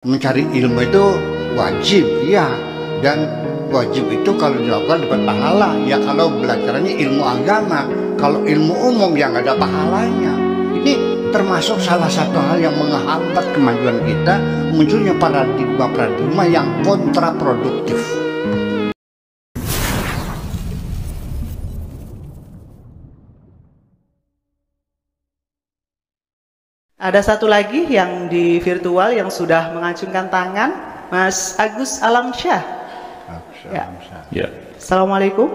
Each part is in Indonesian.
Mencari ilmu itu wajib, ya, dan wajib itu kalau dilakukan dapat pahala. Ya kalau belajarnya ilmu agama, kalau ilmu umum yang ada pahalanya. Ini termasuk salah satu hal yang menghambat kemajuan kita, munculnya paradigma yang kontraproduktif. Ada satu lagi yang di virtual yang sudah mengacungkan tangan, Mas Agus Alamsyah. Ya. Assalamualaikum.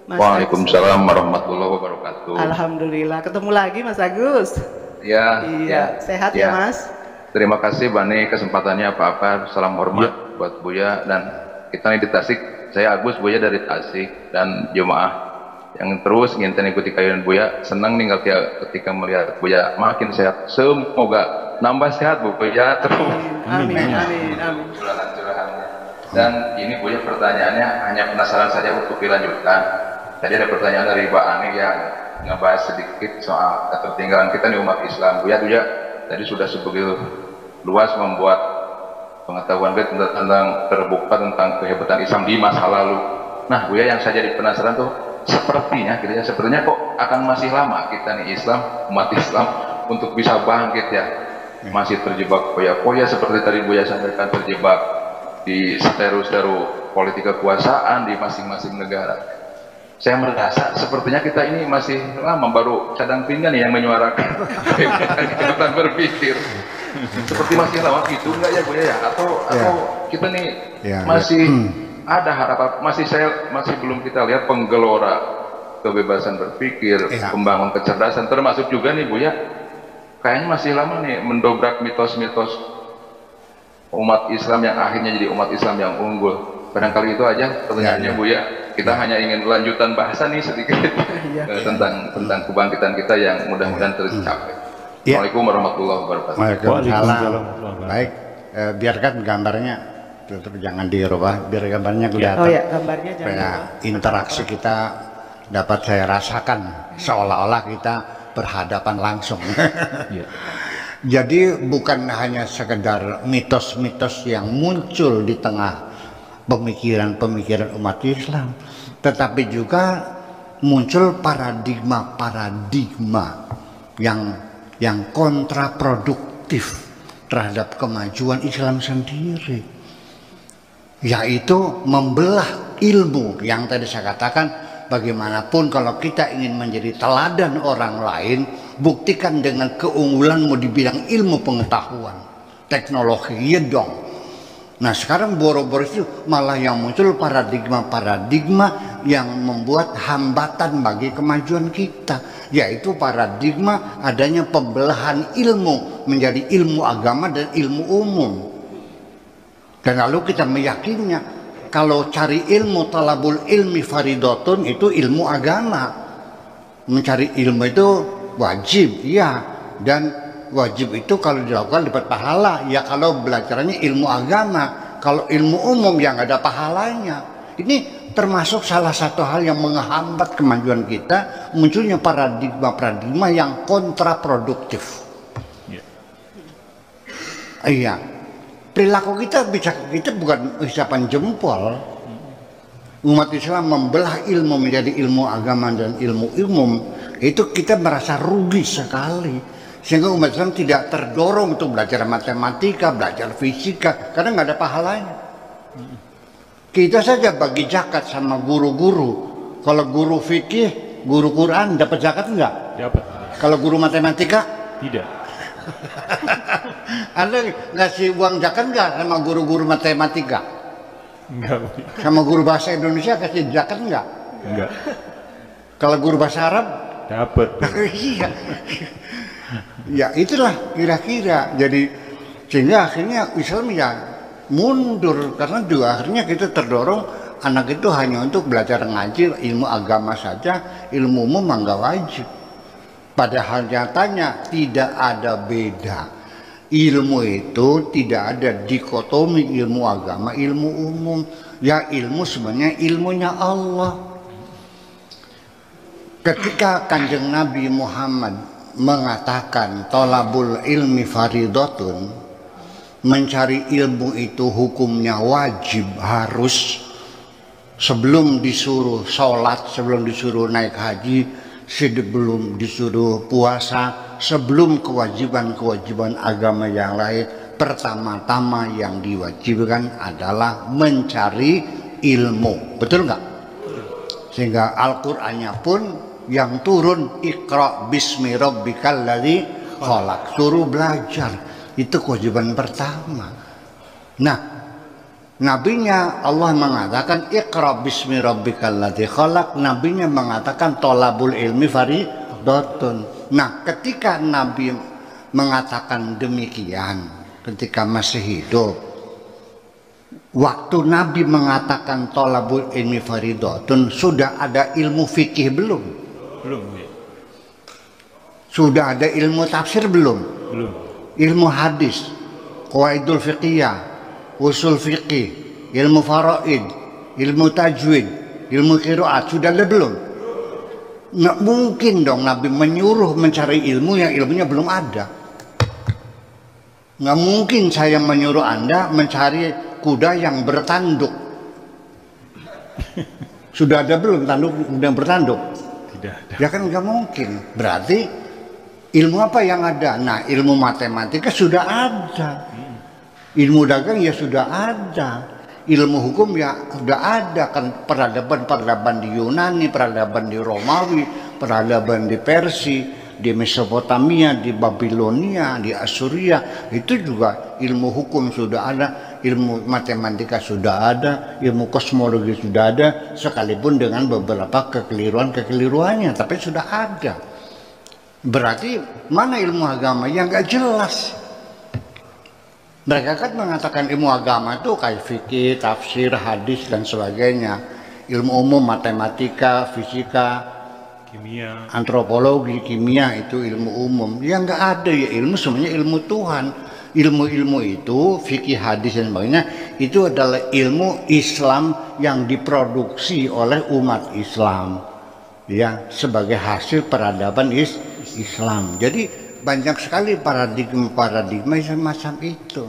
Mas Waalaikumsalam warahmatullahi wabarakatuh. Alhamdulillah, ketemu lagi Mas Agus. Ya. Sehat ya Mas. Terima kasih Bani kesempatannya apa-apa. Salam hormat buat Buya dan kita nih di Tasik. Saya Agus, Buya dari Tasik dan jemaah yang terus nginten ikuti kayunan Buya. Senang nih ketika melihat Buya makin sehat. Semoga nambah sehat Buya terus. Amin. Dan ini Buya pertanyaannya hanya penasaran saja untuk dilanjutkan. Tadi ada pertanyaan dari Mbak Ani yang ngebahas sedikit soal ketertinggalan kita di umat Islam. Buya tadi sudah sebegitu luas membuat pengetahuan kita tentang terbuka tentang kehebatan Islam di masa lalu. Nah Buya yang saya jadi penasaran tuh sepertinya kok akan masih lama kita nih umat Islam untuk bisa bangkit ya, masih terjebak poya-poya seperti tadi Buya sampaikan, terjebak di seteru-seteru politik kekuasaan di masing-masing negara. Saya merasa sepertinya kita ini masih lama, baru cadang pinggan yang menyuarakan kegiatan berpikir seperti masih lama gitu enggak ya Buya ya, atau kita nih masih ada harapan, saya masih belum kita lihat penggelora kebebasan berpikir, pembangun kecerdasan, termasuk juga nih Buya, kayaknya masih lama nih mendobrak mitos-mitos umat Islam yang akhirnya jadi umat Islam yang unggul. Barangkali itu aja pertanyaannya Buya. Kita hanya ingin lanjutan bahasa nih sedikit tentang kebangkitan kita yang mudah-mudahan tercapai. Assalamualaikum warahmatullahi wabarakatuh. Waalaikumsalam. Baik, biarkan gambarnya tetap jangan dirubah biar gambarnya kelihatan. Gambarnya jangan. Interaksi kita dapat saya rasakan seolah-olah kita berhadapan langsung. Jadi bukan hanya sekedar mitos-mitos yang muncul di tengah pemikiran-pemikiran umat Islam, tetapi juga muncul paradigma-paradigma yang kontraproduktif terhadap kemajuan Islam sendiri, yaitu membelah ilmu. Yang tadi saya katakan, bagaimanapun kalau kita ingin menjadi teladan orang lain, buktikan dengan keunggulanmu di bidang ilmu pengetahuan, teknologi, ya dong. Nah sekarang boro-boro itu malah yang muncul paradigma-paradigma yang membuat hambatan bagi kemajuan kita, yaitu paradigma adanya pembelahan ilmu menjadi ilmu agama dan ilmu umum. Dan lalu kita meyakininya kalau cari ilmu, talabul ilmi faridotun, itu ilmu agama. Mencari ilmu itu wajib, ya, dan wajib itu kalau dilakukan dapat pahala. Ya kalau belajarnya ilmu agama, kalau ilmu umum yang ada pahalanya. Ini termasuk salah satu hal yang menghambat kemajuan kita, munculnya paradigma yang kontraproduktif. Iya, perilaku kita bukan ucapan jempol. Umat Islam membelah ilmu menjadi ilmu agama dan ilmu umum, itu kita merasa rugi sekali. Sehingga umat Islam tidak terdorong untuk belajar matematika, belajar fisika, karena nggak ada pahalanya. Kita saja bagi zakat sama guru-guru. Kalau guru fikih, guru Quran dapat zakat nggak? Dapat. Kalau guru matematika? Tidak. Anda ngasih uang zakat nggak sama guru-guru matematika? Enggak. Sama guru bahasa Indonesia kasih zakat nggak? Enggak. Kalau guru bahasa Arab? Dapat. Iya. Ya itulah kira-kira. Jadi sehingga akhirnya Islam ya mundur, karena juga akhirnya kita terdorong anak itu hanya untuk belajar ngaji ilmu agama saja, ilmu umum nggak wajib. Padahal nyatanya tidak ada beda. Ilmu itu tidak ada dikotomi ilmu agama, ilmu umum. Ya ilmu sebenarnya ilmunya Allah. Ketika Kanjeng Nabi Muhammad mengatakan tolabul ilmi faridotun, mencari ilmu itu hukumnya wajib, harus. Sebelum disuruh sholat, sebelum disuruh naik haji, sebelum disuruh puasa, sebelum kewajiban-kewajiban agama yang lain, pertama-tama yang diwajibkan adalah mencari ilmu. Betul nggak? Sehingga Al-Qur'annya pun yang turun, Iqra bismi rabbikal ladzi khalaq, suruh belajar. Itu kewajiban pertama. Nah, nabinya Allah mengatakan Iqra bismi rabbikal ladzi khalaq, nabinya mengatakan thalabul ilmi fardhatun. Nah, ketika Nabi mengatakan demikian ketika masih hidup, waktu Nabi mengatakan thalabul ilmi fardhatun, sudah ada ilmu fikih belum? Belum. Ya. Sudah ada ilmu tafsir belum? Belum. Ilmu hadis, qawaidul fiqhiyah, usul fikih, ilmu faraid, ilmu tajwid, ilmu qiraat, sudah ada belum? Nggak mungkin dong Nabi menyuruh mencari ilmu yang ilmunya belum ada. Nggak mungkin saya menyuruh Anda mencari kuda yang bertanduk. Sudah ada belum tanduk yang bertanduk? Tidak ada. Ya kan nggak mungkin. Berarti ilmu apa yang ada? Nah, ilmu matematika sudah ada. Ilmu dagang ya sudah ada. Ilmu hukum ya sudah ada. Kan peradaban di Yunani, peradaban di Romawi, peradaban di Persia, di Mesopotamia, di Babilonia, di Asuria. Itu juga ilmu hukum sudah ada. Ilmu matematika sudah ada. Ilmu kosmologi sudah ada. Sekalipun dengan beberapa kekeliruannya. Tapi sudah ada. Berarti mana ilmu agama yang gak jelas? Mereka kan mengatakan ilmu agama itu kayak fikih, tafsir, hadis dan sebagainya. Ilmu umum, matematika, fisika, Kimia, antropologi, kimia itu ilmu umum. Yang gak ada ya ilmu semuanya ilmu Tuhan. Ilmu-ilmu itu fikih, hadis dan sebagainya itu adalah ilmu Islam yang diproduksi oleh umat Islam. Ya, sebagai hasil peradaban Islam. Jadi banyak sekali paradigma semacam itu.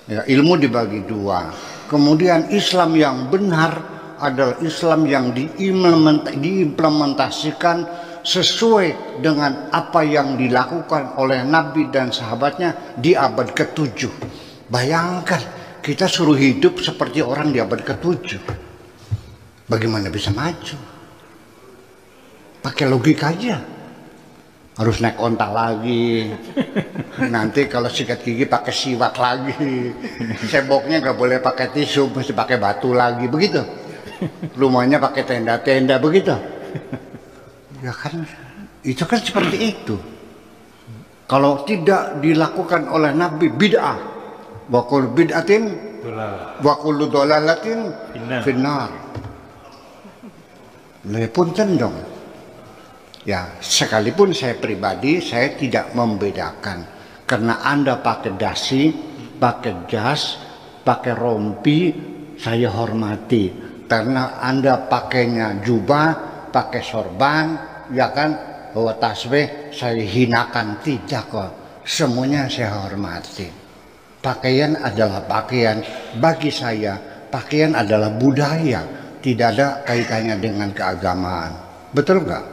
Ya, ilmu dibagi dua. Kemudian Islam yang benar adalah Islam yang diimplementasikan sesuai dengan apa yang dilakukan oleh Nabi dan sahabatnya di abad ke-7. Bayangkan kita suruh hidup seperti orang di abad ke-7. Bagaimana bisa maju? Pakai logika aja. Harus naik onta lagi. Nanti kalau sikat gigi pakai siwak lagi. Seboknya nggak boleh pakai tisu, mesti pakai batu lagi. Begitu. Rumahnya pakai tenda-tenda, begitu. Ya kan, itu kan seperti itu. Kalau tidak dilakukan oleh Nabi, bid'ah. Wa kullu bid'atin wa kullu dhalalatin finnar. Punten dong. Ya, sekalipun saya pribadi saya tidak membedakan. Karena Anda pakai dasi, pakai jas, pakai rompi, saya hormati. Karena Anda pakainya jubah, pakai sorban, ya kan, bawa tasbih, saya hinakan, tidak kok. Semuanya saya hormati. Pakaian adalah pakaian. Bagi saya, pakaian adalah budaya. Tidak ada kaitannya dengan keagamaan. Betul nggak?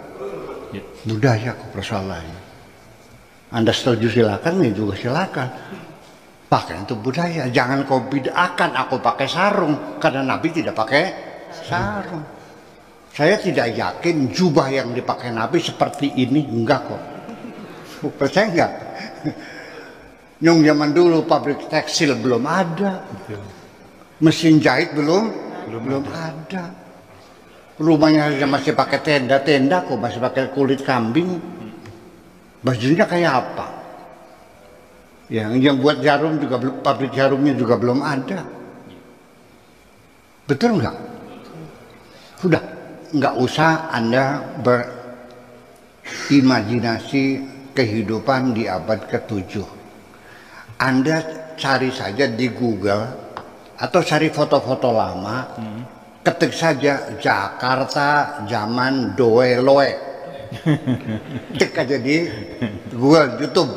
Ya. Budaya kok persoalannya. Anda setuju silakan, ini juga silakan. Pakaian itu budaya. Jangan kau bid'ahkan aku pakai sarung. Karena Nabi tidak pakai sarung. Saya tidak yakin jubah yang dipakai Nabi seperti ini. Enggak kok. Percaya enggak? Yang zaman dulu pabrik tekstil belum ada. Mesin jahit belum ada. Rumahnya masih pakai tenda-tenda kok, masih pakai kulit kambing. Bajunya kayak apa? Yang buat jarum juga, pabrik jarumnya juga belum ada. Betul nggak? Sudah, nggak usah Anda berimajinasi kehidupan di abad ke-7. Anda cari saja di Google atau cari foto-foto lama, ketik saja Jakarta zaman Doe Loe. Tik aja di Google, YouTube.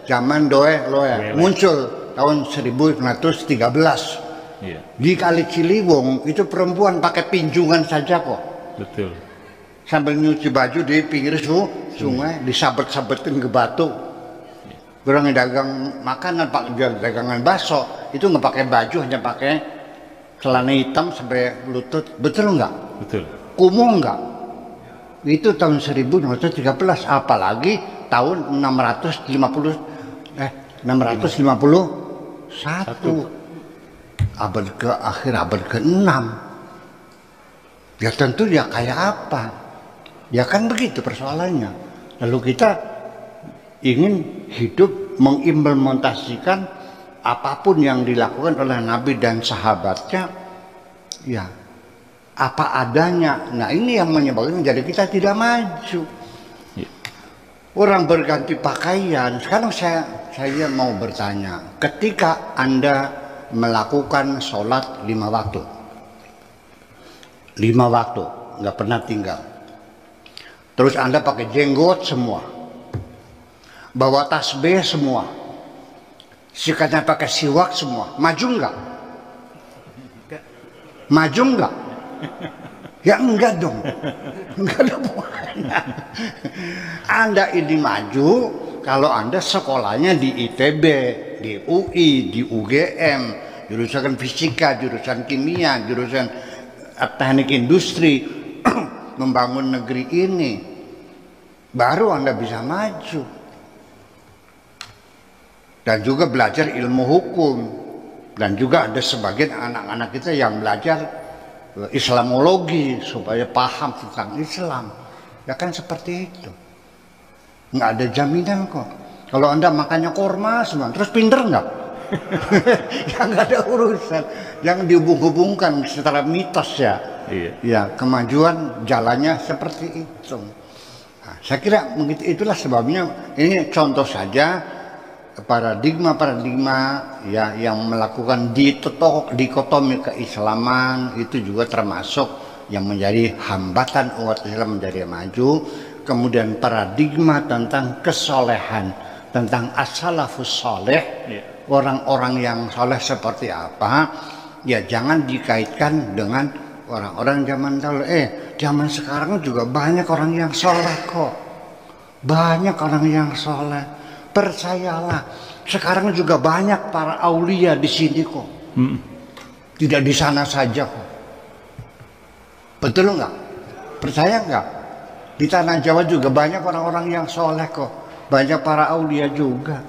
Zaman Doe Loe. Muncul tahun 1913. Iya. Di Kali Ciliwung itu perempuan pakai pinjungan saja kok. Betul. Sambil nyuci baju di pinggir sungai, disabet-sabetin ke batu. Orang dagang makanan, pak dagangan bakso itu nggak pakai baju, hanya pakai celana hitam sampai lutut. Betul nggak? Betul. Kumuh nggak? Itu tahun 1913, apalagi tahun 651. Abad ke-6. Ya tentu ya kayak apa? Ya kan begitu persoalannya. Lalu kita ingin hidup mengimplementasikan apapun yang dilakukan oleh Nabi dan sahabatnya, ya apa adanya. Nah ini yang menyebabkan jadi kita tidak maju. Orang berganti pakaian. Sekarang saya mau bertanya, ketika Anda melakukan sholat 5 waktu, 5 waktu, nggak pernah tinggal. Terus Anda pakai jenggot semua, bawa tasbih semua, sikatnya pakai siwak semua, maju nggak? Maju nggak? Ya enggak dong, enggak ada hubungannya. Anda ini maju kalau Anda sekolahnya di ITB, di UI, di UGM, jurusan fisika, jurusan kimia, jurusan teknik industri, membangun negeri ini, baru Anda bisa maju. Dan juga belajar ilmu hukum, dan juga ada sebagian anak-anak kita yang belajar Islamologi supaya paham tentang Islam. Ya kan seperti itu. Nggak ada jaminan kok. Kalau Anda makannya korma semua, terus pinter nggak? Ya nggak ada urusan. Yang dihubung-hubungkan secara mitos ya. Iya. Ya kemajuan jalannya seperti itu. Nah, saya kira itulah sebabnya. Ini contoh saja paradigma ya yang melakukan dikotomi keislaman itu juga termasuk yang menjadi hambatan umat Islam menjadi maju. Kemudian paradigma tentang kesolehan, tentang as-salafus soleh, orang-orang yang soleh seperti apa, ya jangan dikaitkan dengan orang-orang zaman dahulu. Zaman sekarang juga banyak orang yang soleh kok, banyak orang yang soleh. Percayalah, sekarang juga banyak para aulia di sini kok, tidak di sana saja kok. Betul nggak? Percaya nggak? Di tanah Jawa juga banyak orang-orang yang soleh kok, banyak para aulia juga.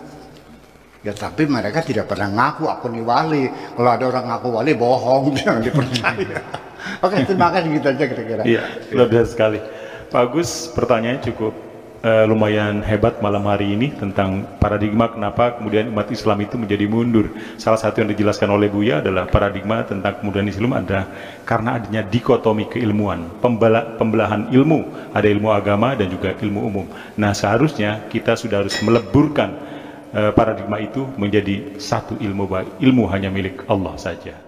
Ya tapi mereka tidak pernah ngaku aku nih wali. Kalau ada orang ngaku wali bohong, jangan dipercaya. Oke, terima kasih gitu aja kira-kira. Iya, luar biasa sekali. Pak Agus, pertanyaannya cukup lumayan hebat malam hari ini tentang paradigma kenapa kemudian umat Islam itu menjadi mundur. Salah satu yang dijelaskan oleh Buya adalah paradigma tentang kemudian Islam ada karena adanya dikotomi keilmuan, pembelahan ilmu, ada ilmu agama dan juga ilmu umum. Nah seharusnya kita sudah harus meleburkan paradigma itu menjadi satu ilmu hanya milik Allah saja.